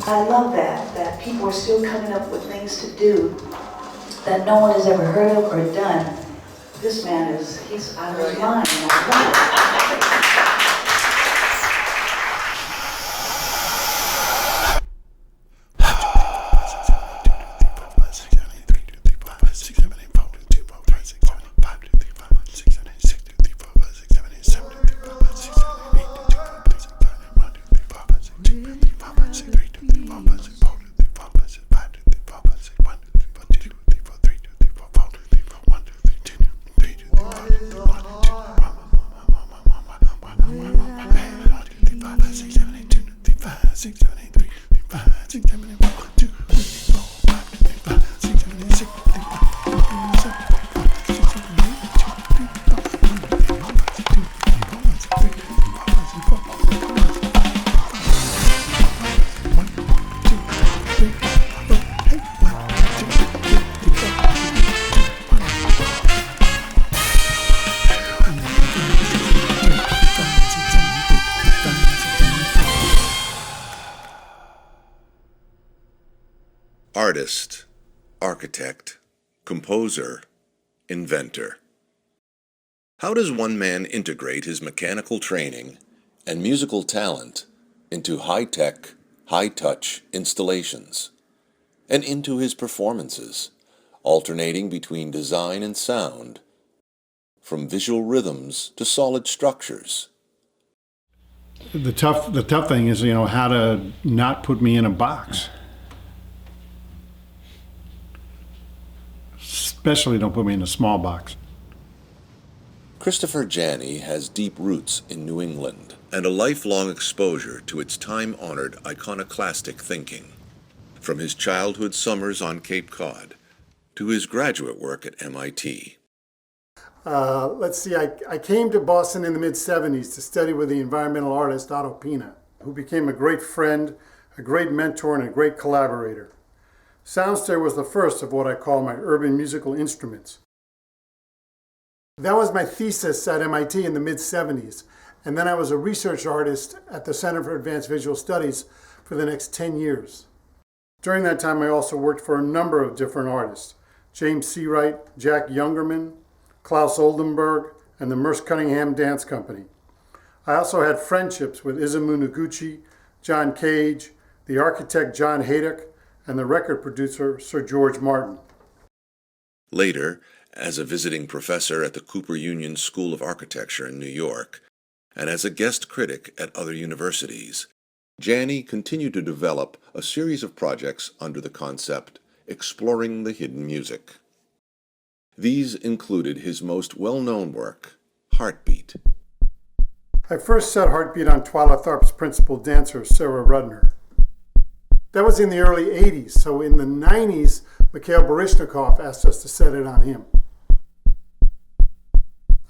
I love that people are still coming up with things to do that no one has ever heard of or done. This man he's out of his mind. I love it. Artist, architect, composer, inventor. How does one man integrate his mechanical training and musical talent into high-tech, high-touch installations and into his performances, alternating between design and sound, from visual rhythms to solid structures? The tough thing is, how to not put me in a box. Especially don't put me in a small box. Christopher Janney has deep roots in New England and a lifelong exposure to its time-honored iconoclastic thinking. From his childhood summers on Cape Cod to his graduate work at MIT. Let's see, I came to Boston in the mid-'70s to study with the environmental artist Otto Pina, who became a great friend, a great mentor, and a great collaborator. Soundstair was the first of what I call my urban musical instruments. That was my thesis at MIT in the mid-'70s, and then I was a research artist at the Center for Advanced Visual Studies for the next 10 years. During that time, I also worked for a number of different artists: James Seawright, Jack Youngerman, Klaus Oldenburg, and the Merce Cunningham Dance Company. I also had friendships with Isamu Noguchi, John Cage, the architect John Haydock, and the record producer Sir George Martin. Later, as a visiting professor at the Cooper Union School of Architecture in New York, and as a guest critic at other universities, Janney continued to develop a series of projects under the concept Exploring the Hidden Music. These included his most well-known work, Heartbeat. I first set Heartbeat on Twyla Tharp's principal dancer, Sarah Rudner. That was in the early 80s, so in the 90s, Mikhail Baryshnikov asked us to set it on him.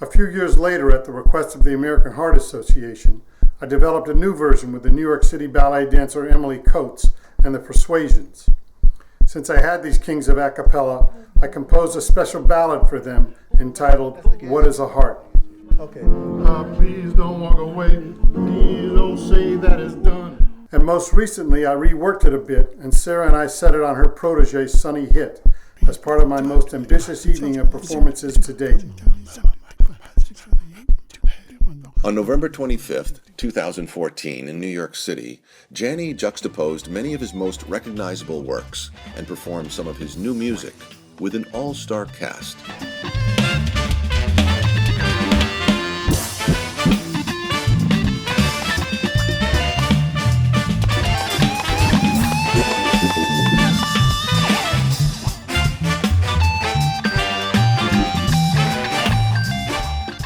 A few years later, at the request of the American Heart Association, I developed a new version with the New York City ballet dancer Emily Coates and the Persuasions. Since I had these kings of a cappella, I composed a special ballad for them entitled, What is a Heart? Okay. Please don't walk away. Please don't say that it's done. And most recently, I reworked it a bit, and Sarah and I set it on her protege, Sunny Hit, as part of my most ambitious evening of performances to date. On November 25th, 2014, in New York City, Janney juxtaposed many of his most recognizable works and performed some of his new music with an all-star cast.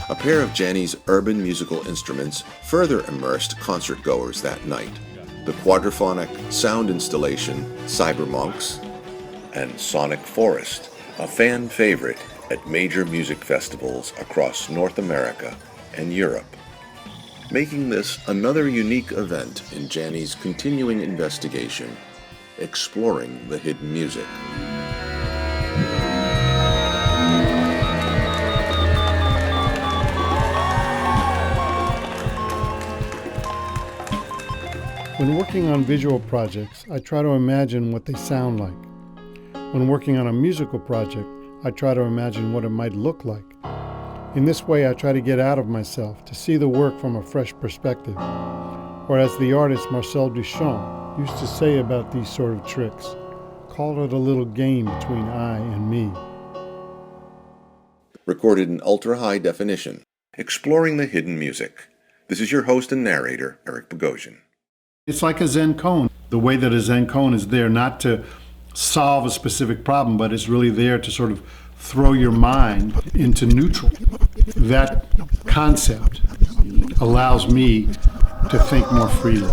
A pair of Janney's urban musical instruments further immersed concertgoers that night. The quadraphonic sound installation Cybermonks and Sonic Forest, a fan favorite at major music festivals across North America and Europe, making this another unique event in Janney's continuing investigation, exploring the hidden music. When working on visual projects, I try to imagine what they sound like. When working on a musical project, I try to imagine what it might look like. In this way, I try to get out of myself, to see the work from a fresh perspective. Or as the artist Marcel Duchamp used to say about these sort of tricks, call it a little game between I and me. Recorded in ultra-high definition, exploring the hidden music. This is your host and narrator, Eric Bogosian. It's like a Zen koan. The way that a Zen koan is there not to solve a specific problem, but it's really there to sort of throw your mind into neutral. That concept allows me to think more freely.